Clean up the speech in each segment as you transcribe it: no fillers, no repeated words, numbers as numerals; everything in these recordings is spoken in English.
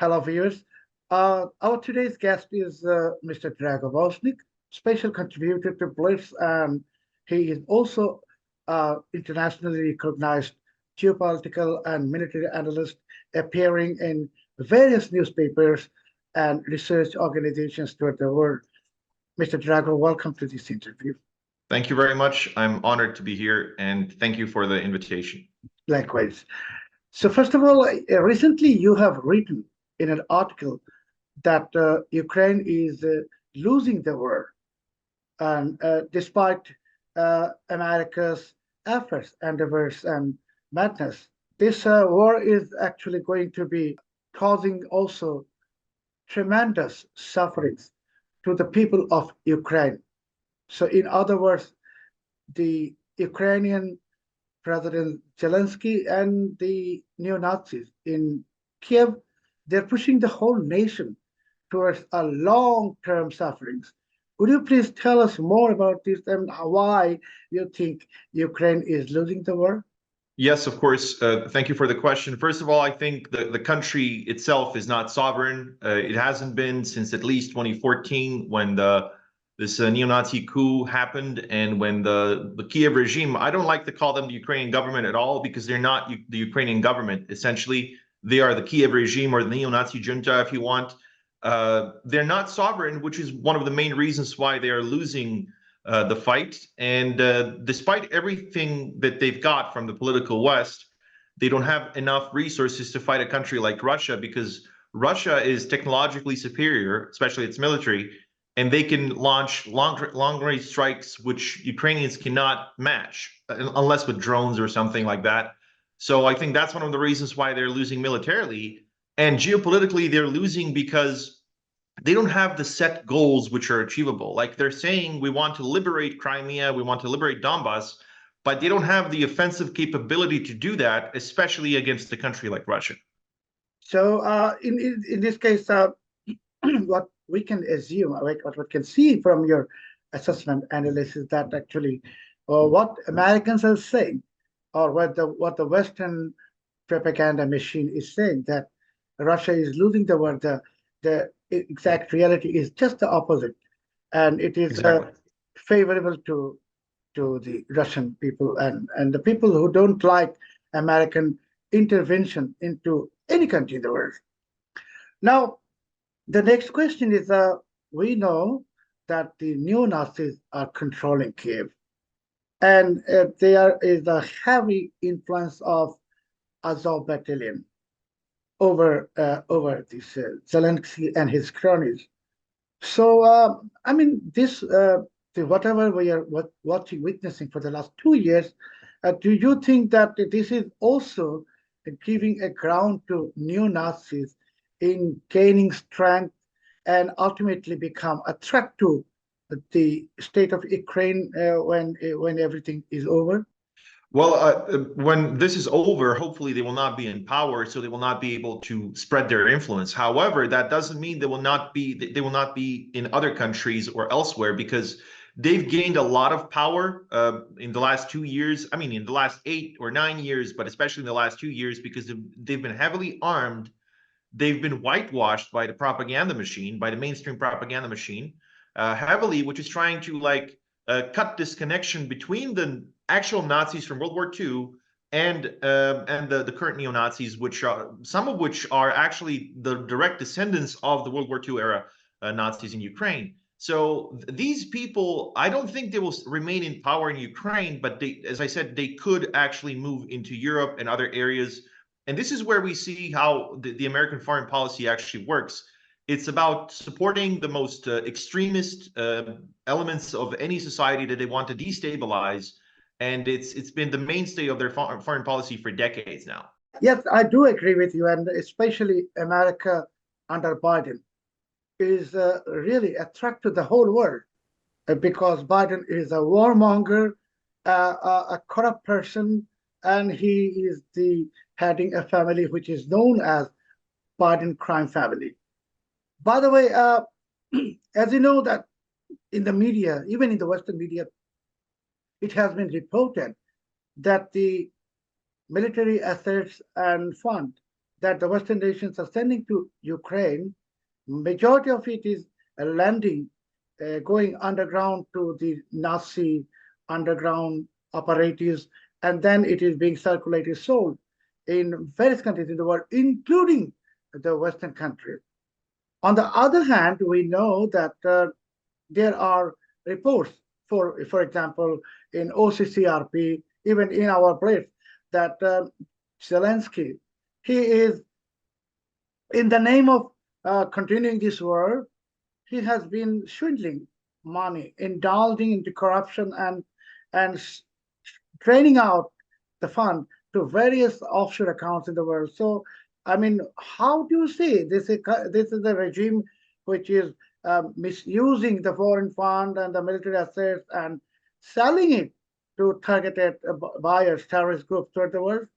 fellow viewers. Our today's guest is Mr. Drago Bosnic, special contributor to Blitz, and he is also internationally recognized geopolitical and military analyst, appearing in various newspapers and research organizations throughout the world. Mr. Drago, welcome to this interview. Thank you very much. I'm honored to be here, and thank you for the invitation. Likewise. So first of all, recently you have written in an article that Ukraine is losing the war, and despite America's efforts, endeavors, and madness, this war is actually going to be causing also tremendous sufferings to the people of Ukraine. So in other words, the Ukrainian President Zelenskyy and the neo-Nazis in Kiev, they're pushing the whole nation towards a long-term sufferings. Would you please tell us more about this and why you think Ukraine is losing the war? Yes, of course. Thank you for the question. First of all, I think the country itself is not sovereign. It hasn't been since at least 2014 when this neo-Nazi coup happened, and when the Kiev regime, I don't like to call them the Ukrainian government at all, because they're not the Ukrainian government. Essentially, they are the Kiev regime, or the neo-Nazi junta, if you want. They're not sovereign, which is one of the main reasons why they are losing the fight. And despite everything that they've got from the political West, they don't have enough resources to fight a country like Russia, because Russia is technologically superior, especially its military, and they can launch long-range strikes, which Ukrainians cannot match, unless with drones or something like that. So I think that's one of the reasons why they're losing militarily. And geopolitically, they're losing because they don't have the set goals which are achievable. Like, they're saying, we want to liberate Crimea, we want to liberate Donbass, but they don't have the offensive capability to do that, especially against a country like Russia. So in this case, what we can assume, like what we can see from your assessment analysis, that actually what Americans are saying, or what the Western propaganda machine is saying, that Russia is losing the war, the exact reality is just the opposite, and it is Exactly. favorable to the Russian people and the people who don't like American intervention into any country in the world. Now, the next question is, we know that the neo-Nazis are controlling Kiev, and there is a heavy influence of Azov battalion over this Zelenskyy and his cronies. So, I mean, this whatever we are witnessing for the last 2 years, do you think that this is also giving a ground to neo-Nazis in gaining strength and ultimately become a threat to the state of Ukraine when everything is over? Well, when this is over, hopefully they will not be in power, so they will not be able to spread their influence. However, that doesn't mean they will not be in other countries or elsewhere, because they've gained a lot of power in the last 2 years. I mean, in the last 8 or 9 years, but especially in the last 2 years, because they've been heavily armed. They've been whitewashed by the propaganda machine, by the mainstream propaganda machine, heavily, which is trying to cut this connection between the actual Nazis from World War II and the current neo-Nazis, which are some of which are actually the direct descendants of the World War II era Nazis in Ukraine. So these people, I don't think they will remain in power in Ukraine, but they, as I said, they could actually move into Europe and other areas. And this is where we see how the American foreign policy actually works. It's about supporting the most extremist elements of any society that they want to destabilize. And it's been the mainstay of their foreign policy for decades now. Yes, I do agree with you. And especially America under Biden is really a threat to the whole world, because Biden is a warmonger, a corrupt person, and he is heading a family which is known as Biden crime family. By the way, as you know, that in the media, even in the Western media, it has been reported that the military assets and fund that the Western nations are sending to Ukraine, majority of it is landing, going underground to the Nazi underground apparatus, and then it is being circulated, sold in various countries in the world, including the Western countries. On the other hand, we know that there are reports, for example, in OCCRP, even in our Blitz, that Zelenskyy, he is, in the name of continuing this war, he has been swindling money, indulging into corruption, and draining out the fund to various offshore accounts in the world. So, I mean, how do you see this? This is a regime which is misusing the foreign fund and the military assets and selling it to targeted buyers, terrorist groups throughout the world?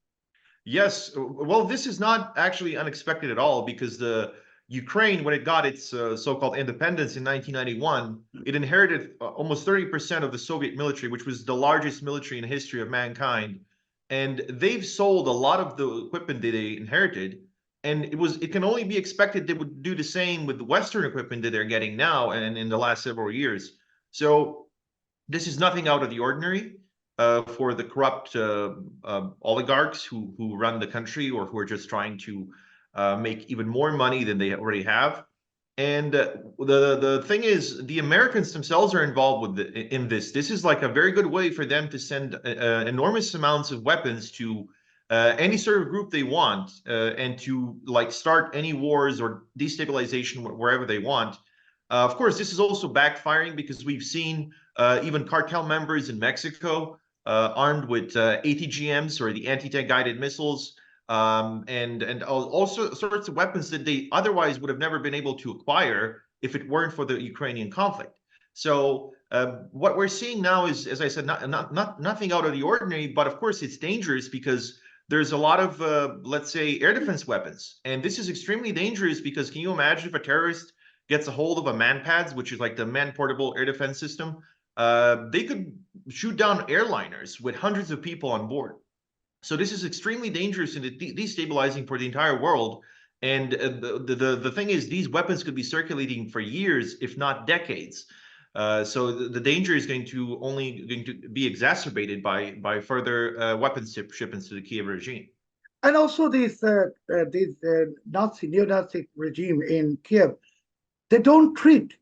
Yes, well, this is not actually unexpected at all because the Ukraine, when it got its so-called independence in 1991, it inherited almost 30% of the Soviet military, which was the largest military in the history of mankind. And they've sold a lot of the equipment that they inherited. And it can only be expected they would do the same with the Western equipment that they're getting now and in the last several years. So this is nothing out of the ordinary for the corrupt oligarchs who run the country or who are just trying to make even more money than they already have. And the thing is, the Americans themselves are involved in this. This is like a very good way for them to send enormous amounts of weapons to any sort of group they want and to like start any wars or destabilization wherever they want. Of course, this is also backfiring because we've seen even cartel members in Mexico armed with ATGMs or the anti-tank guided missiles and all sorts of weapons that they otherwise would have never been able to acquire if it weren't for the Ukrainian conflict. So what we're seeing now is, as I said, nothing out of the ordinary, but of course it's dangerous because there's a lot of, let's say, air defense weapons. And this is extremely dangerous because can you imagine if a terrorist gets a hold of a MANPADS, which is like the man-portable air defense system, they could shoot down airliners with hundreds of people on board. So this is extremely dangerous and destabilizing for the entire world. And the thing is, these weapons could be circulating for years, if not decades. So the danger is going to be exacerbated by further weapons shipments to the Kiev regime. And also this neo-Nazi regime in Kiev, they don't treat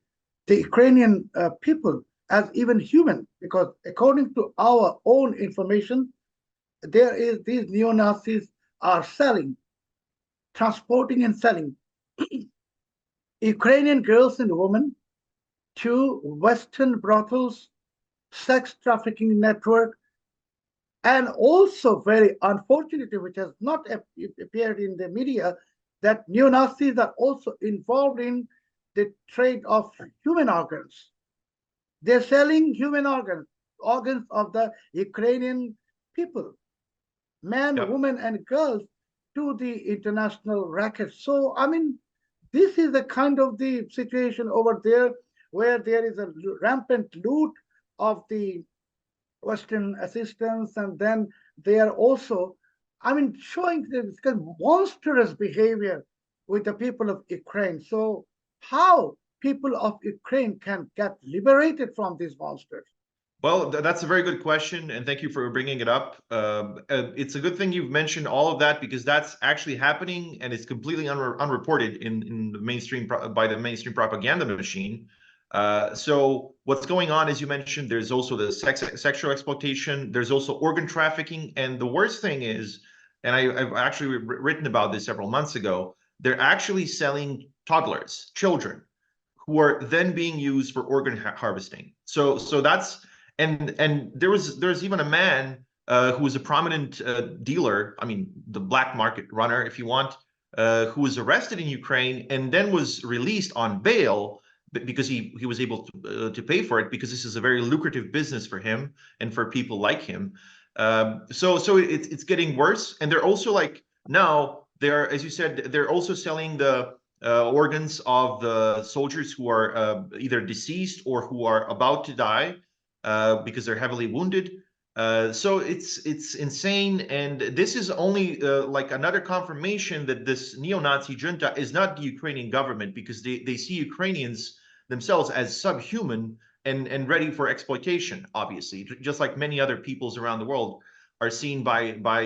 the Ukrainian people as even human, because according to our own information, these neo-Nazis are transporting and selling Ukrainian girls and women to Western brothels, sex trafficking network, and also very unfortunately, which has not appeared in the media, that neo-Nazis are also involved in the trade of human organs. They're selling human organs of the Ukrainian people, men, women, and girls, to the international racket. So, I mean, this is the kind of the situation over there where there is a rampant loot of the Western assistance, and then they are also, I mean, showing this kind of monstrous behavior with the people of Ukraine. So how people of Ukraine can get liberated from these monsters? Well, that's a very good question, and thank you for bringing it up. It's a good thing you've mentioned all of that because that's actually happening, and it's completely unreported in the mainstream by the mainstream propaganda machine. So what's going on, as you mentioned, there's also the sexual exploitation. There's also organ trafficking, and the worst thing is, and I've actually written about this several months ago, they're actually selling toddlers, children, who are then being used for organ harvesting. So that's. And there's even a man who was a prominent dealer, I mean, the black market runner, if you want, who was arrested in Ukraine and then was released on bail because he was able to pay for it because this is a very lucrative business for him and for people like him. So it's getting worse. And they're also like now they're, as you said, they're also selling the organs of the soldiers who are either deceased or who are about to die. Because they're heavily wounded. So it's insane, and this is only like another confirmation that this neo-Nazi junta is not the Ukrainian government, because they see Ukrainians themselves as subhuman and ready for exploitation, obviously, just like many other peoples around the world are seen by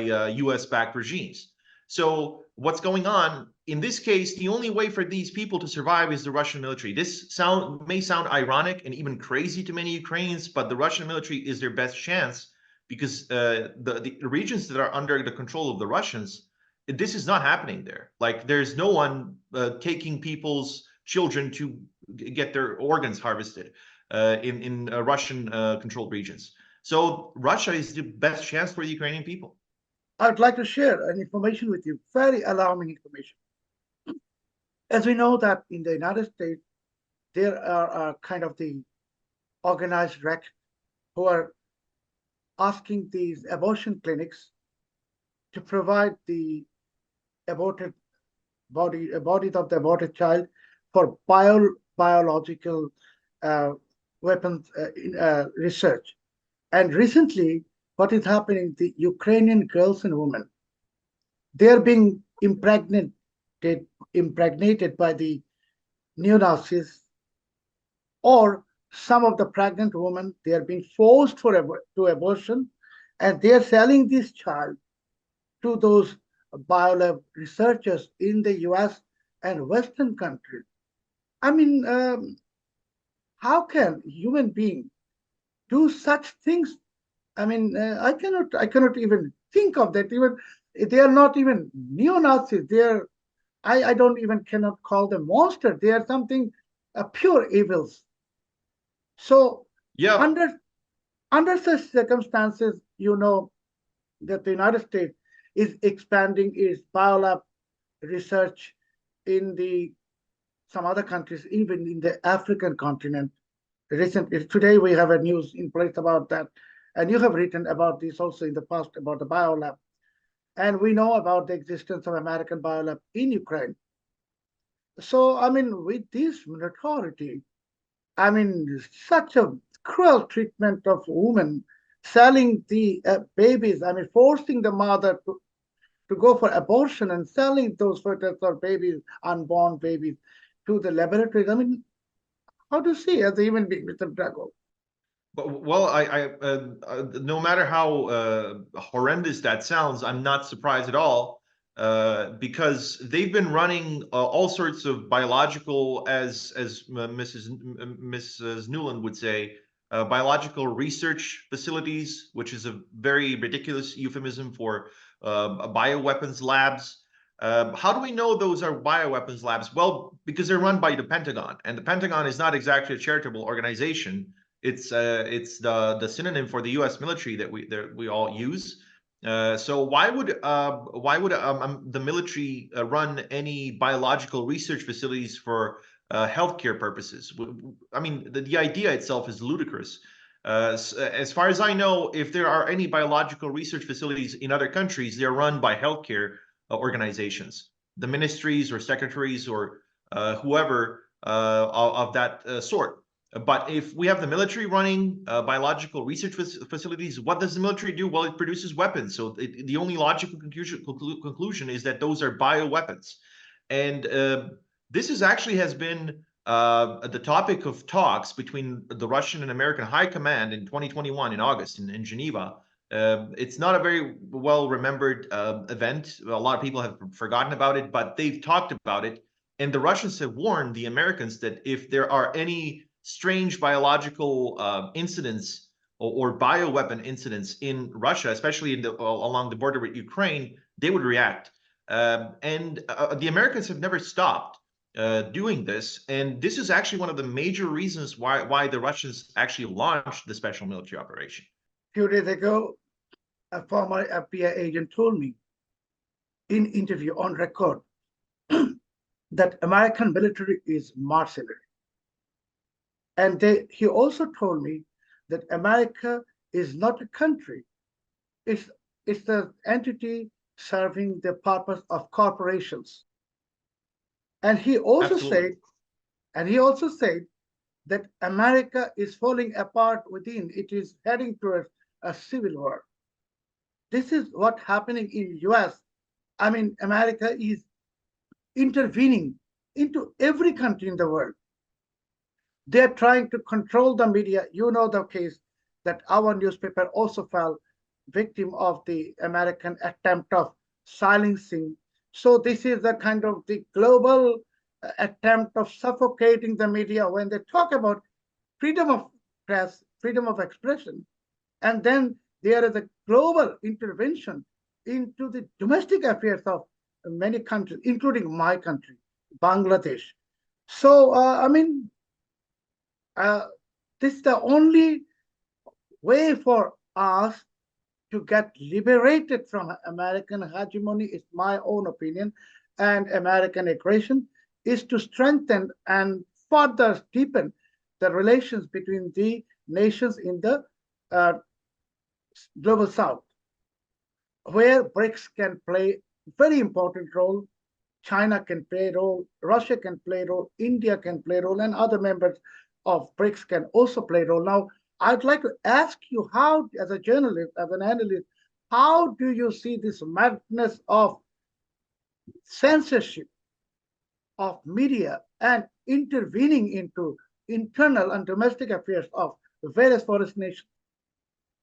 US-backed regimes. So what's going on in this case? The only way for these people to survive is the Russian military. This may sound ironic and even crazy to many Ukrainians, but the Russian military is their best chance, because the regions that are under the control of the Russians, this is not happening there. Like, there's no one taking people's children to get their organs harvested in Russian controlled regions. So Russia is the best chance for the Ukrainian people. I'd like to share an information with you, very alarming information. As we know that in the United States, there are kind of the organized wreck who are asking these abortion clinics to provide the aborted bodies of the aborted child for biological weapons research. And recently, what is happening, the Ukrainian girls and women, they're being impregnated by the neo-Nazis, or some of the pregnant women, they are being forced to abortion, and they are selling this child to those biolab researchers in the US and Western countries. I mean, how can human being do such things? I mean, I cannot even think of that. Even they are not even neo-Nazis. They are, I don't even cannot call them monsters. They are something pure evils. So Yeah. under such circumstances, you know that the United States is expanding its biolab research in some other countries, even in the African continent. Today we have a news in place about that, and you have written about this also in the past about the biolab, and we know about the existence of American biolab in Ukraine. So I mean, with this authority, I mean, such a cruel treatment of women, selling the babies, I mean, forcing the mother to go for abortion and selling those fetus or babies, unborn babies, to the laboratories. I mean, how to see as a human being, Mr. Drago? Well, no matter how horrendous that sounds, I'm not surprised at all, because they've been running all sorts of biological, as Mrs. Newland would say, biological research facilities, which is a very ridiculous euphemism for bioweapons labs. How do we know those are bioweapons labs? Well, because they're run by the Pentagon, and the Pentagon is not exactly a charitable organization. It's the synonym for the U.S. military that we all use. So why would the military run any biological research facilities for healthcare purposes? I mean, the idea itself is ludicrous. As far as I know, if there are any biological research facilities in other countries, they're run by healthcare organizations, the ministries or secretaries or whoever of that sort. But if we have the military running biological research facilities, what does the military do? Well, it produces weapons. So the only logical conclusion is that those are bioweapons. And this has been the topic of talks between the Russian and American High Command in 2021 in August in Geneva. It's not a very well remembered event. A lot of people have forgotten about it, but they've talked about it. And the Russians have warned the Americans that if there are any strange biological incidents or bioweapon incidents in Russia, especially along the border with Ukraine, they would react. And the Americans have never stopped doing this. And this is actually one of the major reasons why the Russians actually launched the special military operation. A few days ago, a former FBI agent told me in interview on record that American military is mercenary. And he also told me that America is not a country. It's the entity serving the purpose of corporations. And he also said that America is falling apart within. It is heading towards a civil war. This is what happening in US. I mean, America is intervening into every country in the world. They're trying to control the media. You know the case that our newspaper also fell victim of the American attempt of silencing. So this is the kind of the global attempt of suffocating the media when they talk about freedom of press, freedom of expression. And then there is a global intervention into the domestic affairs of many countries, including my country, Bangladesh. So, this is the only way for us to get liberated from American hegemony, is my own opinion, and American aggression, is to strengthen and further deepen the relations between the nations in the global south, where BRICS can play a very important role. China can play a role, Russia can play a role, India can play a role, and other members of BRICS can also play a role. Now, I'd like to ask you how, as a journalist, as an analyst, how do you see this madness of censorship of media and intervening into internal and domestic affairs of various foreign nations?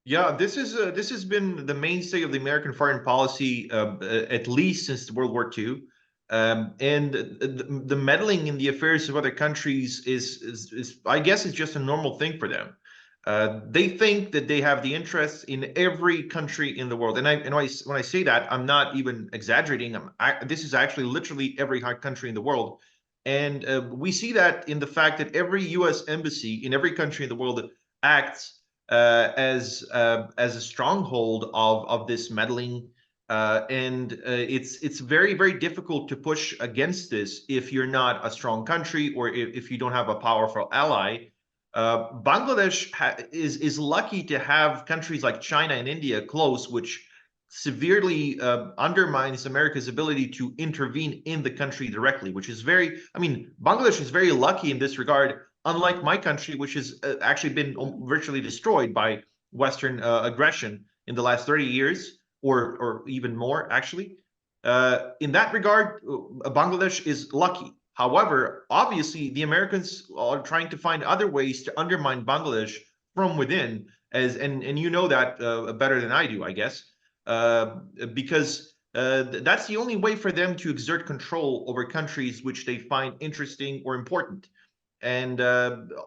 Yeah, this has been the mainstay of the American foreign policy at least since World War II. And the meddling in the affairs of other countries is I guess it's just a normal thing for them. They think that they have the interests in every country in the world, and when I say that, I'm not even exaggerating. This is actually literally every country in the world, and we see that in the fact that every U.S. embassy in every country in the world acts as a stronghold of this meddling. And it's very, very difficult to push against this if you're not a strong country or if you don't have a powerful ally. Bangladesh is lucky to have countries like China and India close, which severely undermines America's ability to intervene in the country directly, which is Bangladesh is very lucky in this regard, unlike my country, which has actually been virtually destroyed by Western aggression in the last 30 years. Or even more, actually. In that regard, Bangladesh is lucky. However, obviously, the Americans are trying to find other ways to undermine Bangladesh from within, and you know that better than I do, I guess, because that's the only way for them to exert control over countries which they find interesting or important. And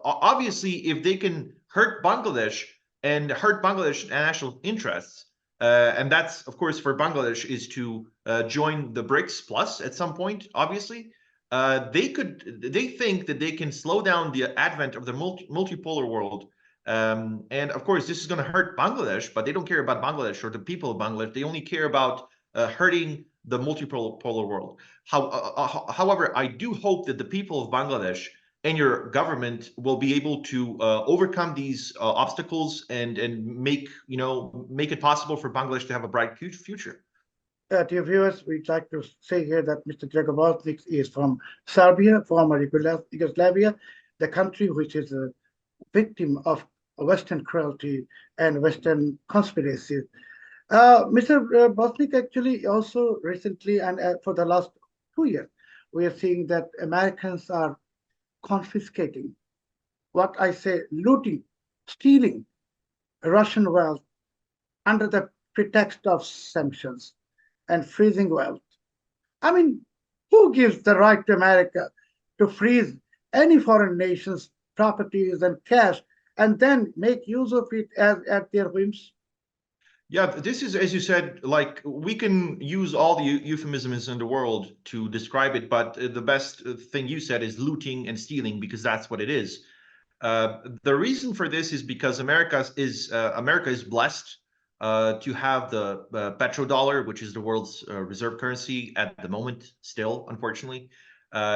obviously, if they can hurt Bangladesh and hurt Bangladesh national interests, and that's, of course, for Bangladesh is to join the BRICS Plus at some point, obviously. They think that they can slow down the advent of the multipolar world. And of course, this is going to hurt Bangladesh, but they don't care about Bangladesh or the people of Bangladesh. They only care about hurting the multipolar world. However, I do hope that the people of Bangladesh and your government will be able to overcome these obstacles and make it possible for Bangladesh to have a bright future. To your viewers, we'd like to say here that Mr. Drago Bosnic is from Serbia, former Yugoslavia, the country which is a victim of Western cruelty and Western conspiracy. Mr. Bosnic, actually also recently and for the last 2 years, we are seeing that Americans are confiscating, what I say, looting, stealing Russian wealth under the pretext of sanctions and freezing wealth. I mean, who gives the right to America to freeze any foreign nation's properties and cash and then make use of it at their whims? Yeah, this is, as you said, like we can use all the euphemisms in the world to describe it, but the best thing you said is looting and stealing, because that's what it is. The reason for this is because America is blessed to have the petrodollar, which is the world's reserve currency at the moment, still, unfortunately.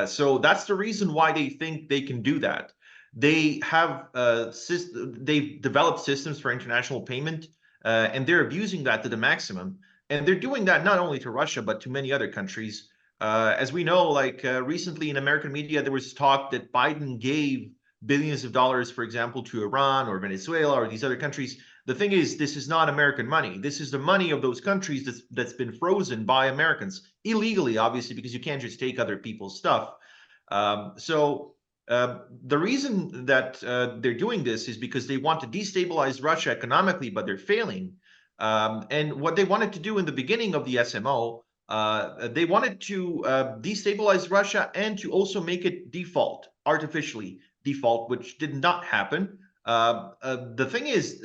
So that's the reason why they think they can do that. They have they've developed systems for international payment. And they're abusing that to the maximum. And they're doing that not only to Russia, but to many other countries. As we know, like recently in American media, there was talk that Biden gave billions of dollars, for example, to Iran or Venezuela or these other countries. The thing is, this is not American money. This is the money of those countries that's been frozen by Americans illegally, obviously, because you can't just take other people's stuff. The reason that they're doing this is because they want to destabilize Russia economically, but they're failing. And what they wanted to do in the beginning of the SMO, they wanted to destabilize Russia and to also make it default, artificially default, which did not happen. The thing is,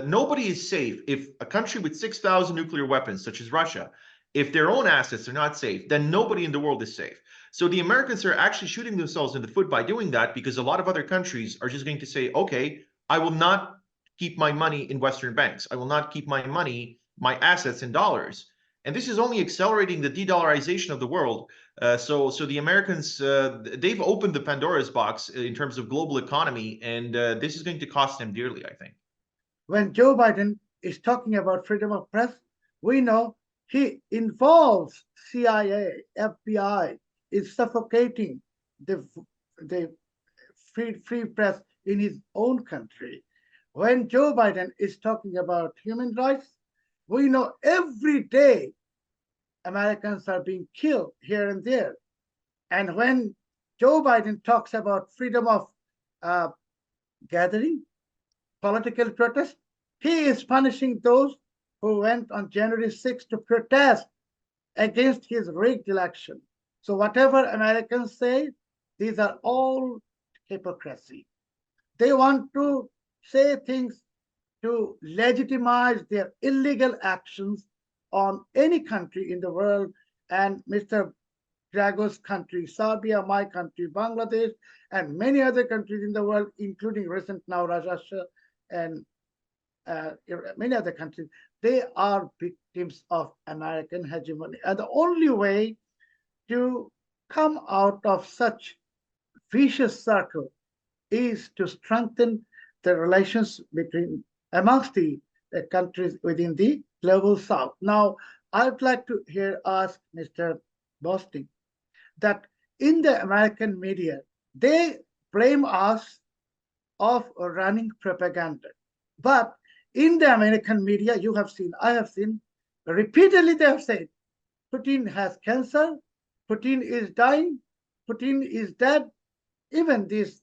nobody is safe if a country with 6,000 nuclear weapons, such as Russia, if their own assets are not safe, then nobody in the world is safe. So the Americans are actually shooting themselves in the foot by doing that, because a lot of other countries are just going to say, okay, I will not keep my money in Western banks. I will not keep my money, my assets in dollars. And this is only accelerating the de-dollarization of the world. So the Americans, they've opened the Pandora's box in terms of global economy, and this is going to cost them dearly, I think. When Joe Biden is talking about freedom of press, we know he involves CIA, FBI, is suffocating the free press in his own country. When Joe Biden is talking about human rights, we know every day Americans are being killed here and there. And when Joe Biden talks about freedom of gathering, political protest, he is punishing those who went on January 6th to protest against his rigged election. So whatever Americans say, these are all hypocrisy. They want to say things to legitimize their illegal actions on any country in the world. And Mr. Drago's country, Serbia, my country, Bangladesh, and many other countries in the world, including recent now Rassia and many other countries, they are victims of American hegemony. And the only way to come out of such vicious circle is to strengthen the relations amongst the countries within the global south. Now, I'd like to ask Mr. Bosnic that in the American media, they blame us of running propaganda. But in the American media, you have seen, I have seen, repeatedly they have said, Putin has cancer, Putin is dying, Putin is dead. Even these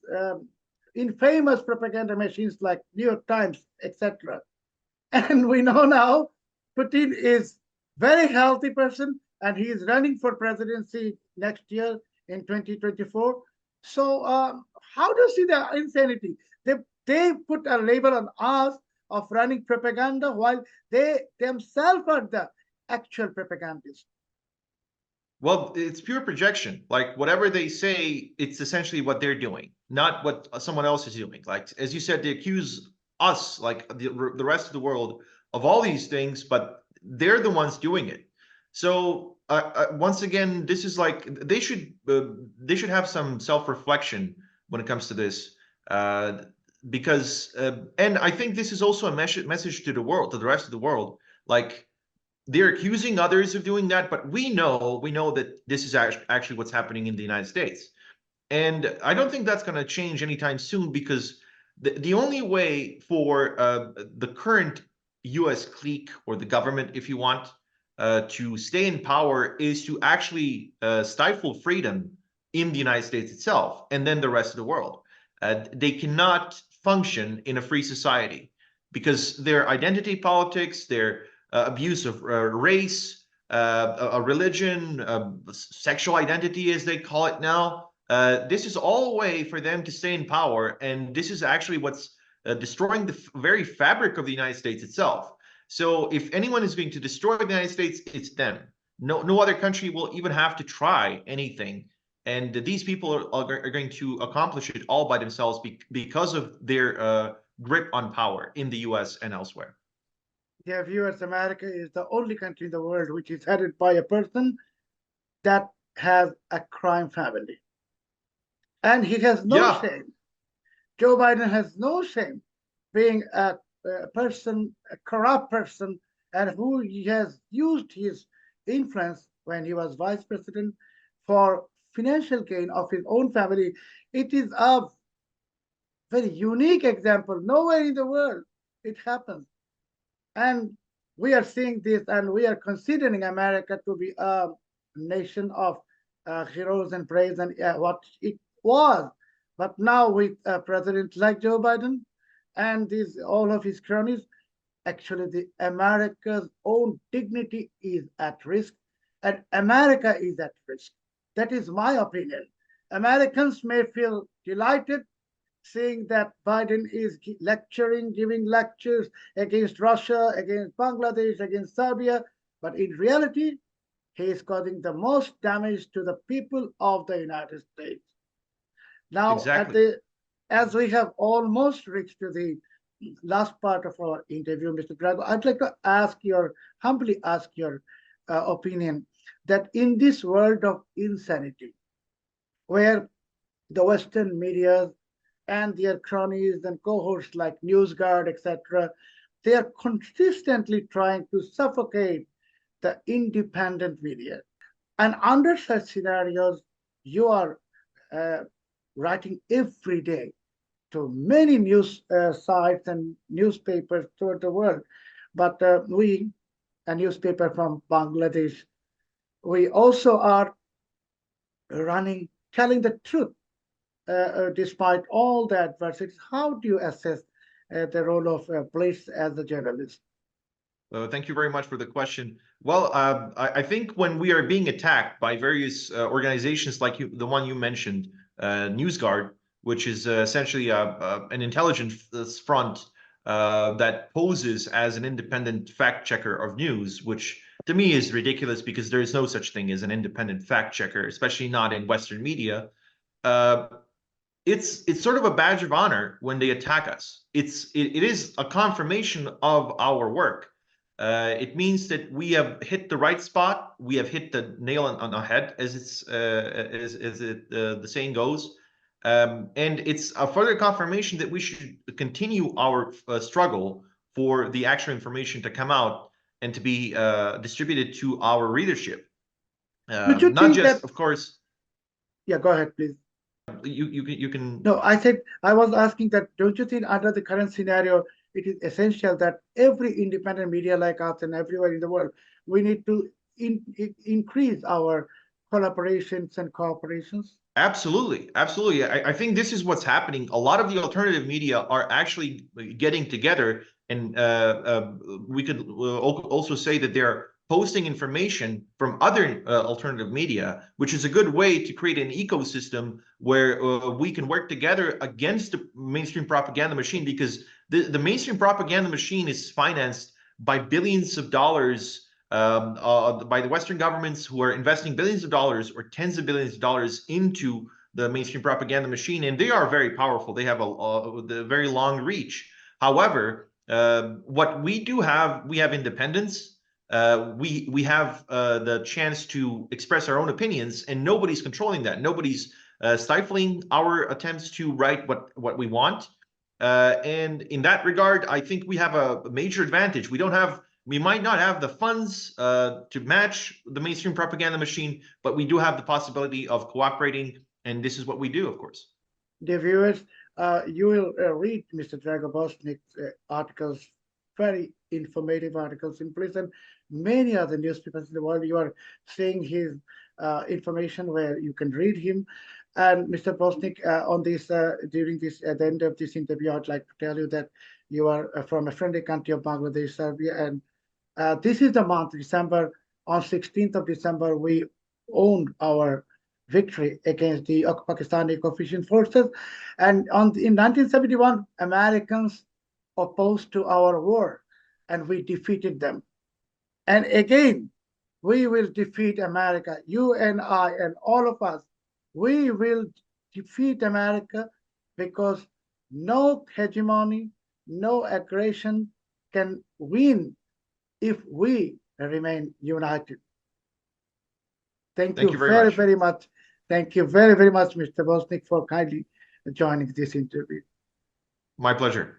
infamous propaganda machines like New York Times, etc. And we know now Putin is very healthy person, and he is running for presidency next year in 2024. So how do you see the insanity? They put a label on us of running propaganda while they themselves are the actual propagandists. Well, it's pure projection. Like whatever they say, it's essentially what they're doing, not what someone else is doing. Like, as you said, they accuse us, like the rest of the world, of all these things, but they're the ones doing it. So once again, this is like they should have some self-reflection when it comes to this, because and I think this is also a message to the world, to the rest of the world, like. They're accusing others of doing that, but we know that this is actually what's happening in the United States. And I don't think that's going to change anytime soon, because the only way for the current US clique, or the government, if you want, to stay in power is to actually stifle freedom in the United States itself, and then the rest of the world. They cannot function in a free society because their identity politics, their abuse of race, a religion, sexual identity, as they call it now. This is all a way for them to stay in power, and this is actually what's destroying the very fabric of the United States itself. So if anyone is going to destroy the United States, it's them. No other country will even have to try anything. And these people are going to accomplish it all by themselves because of their grip on power in the US and elsewhere. Dear viewers, America is the only country in the world which is headed by a person that has a crime family. And he has no shame. Joe Biden has no shame being a person, a corrupt person, and who he has used his influence when he was vice president for financial gain of his own family. It is a very unique example. Nowhere in the world it happens. And we are seeing this, and we are considering America to be a nation of heroes and praise, and what it was. But now with President like Joe Biden and all of his cronies, actually the America's own dignity is at risk, and America is at risk. That is my opinion. Americans may feel delighted seeing that Biden is giving lectures against Russia, against Bangladesh, against Serbia, but in reality, he is causing the most damage to the people of the United States. Now, Exactly. as we have almost reached to the last part of our interview, Mr. Drago, I'd like to humbly ask your opinion that in this world of insanity, where the Western media and their cronies and cohorts like NewsGuard, etc., they are consistently trying to suffocate the independent media. And under such scenarios, you are writing every day to many news sites and newspapers throughout the world. But we, a newspaper from Bangladesh, we also are telling the truth despite all the adversities. How do you assess the role of Blitz as a journalist? Thank you very much for the question. Well, I think when we are being attacked by various organizations like the one you mentioned, NewsGuard, which is essentially an intelligence front that poses as an independent fact checker of news, which to me is ridiculous because there is no such thing as an independent fact checker, especially not in Western media. It's sort of a badge of honor when they attack us. It is a confirmation of our work. It means that we have hit the right spot. We have hit the nail on the head, as the saying goes. And it's a further confirmation that we should continue our struggle for the actual information to come out and to be distributed to our readership. Don't you Not think just, that? of course. Yeah, go ahead, please. You can. No, I was asking that. Don't you think under the current scenario, it is essential that every independent media like us and everywhere in the world, we need to increase our collaborations and cooperations? Absolutely, absolutely. I think this is what's happening. A lot of the alternative media are actually getting together, and we could also say that they're posting information from other alternative media, which is a good way to create an ecosystem where we can work together against the mainstream propaganda machine, because the mainstream propaganda machine is financed by billions of dollars by the Western governments, who are investing billions of dollars or tens of billions of dollars into the mainstream propaganda machine, and they are very powerful. They have a very long reach. However, what we do have, we have independence. We have the chance to express our own opinions, and nobody's controlling that. Nobody's stifling our attempts to write what we want. And in that regard, I think we have a major advantage. We might not have the funds to match the mainstream propaganda machine, but we do have the possibility of cooperating, and this is what we do, of course. Dear viewers, you will read Mr. Drago Bosnic's articles, very informative articles in prison. Many other newspapers in the world, you are seeing his information where you can read him. And Mr. Bosnic, on this during this at the end of this interview, I'd like to tell you that you are from a friendly country of Bangladesh, Serbia, and this is the month, December. On 16th of December, we owned our victory against the Pakistani coalition forces. And in 1971, Americans opposed to our war, and we defeated them. And again, we will defeat America. You and I and all of us, we will defeat America, because no hegemony, no aggression can win if we remain united. Thank you very, very much. Thank you very, very much, Mr. Bosnic, for kindly joining this interview. My pleasure.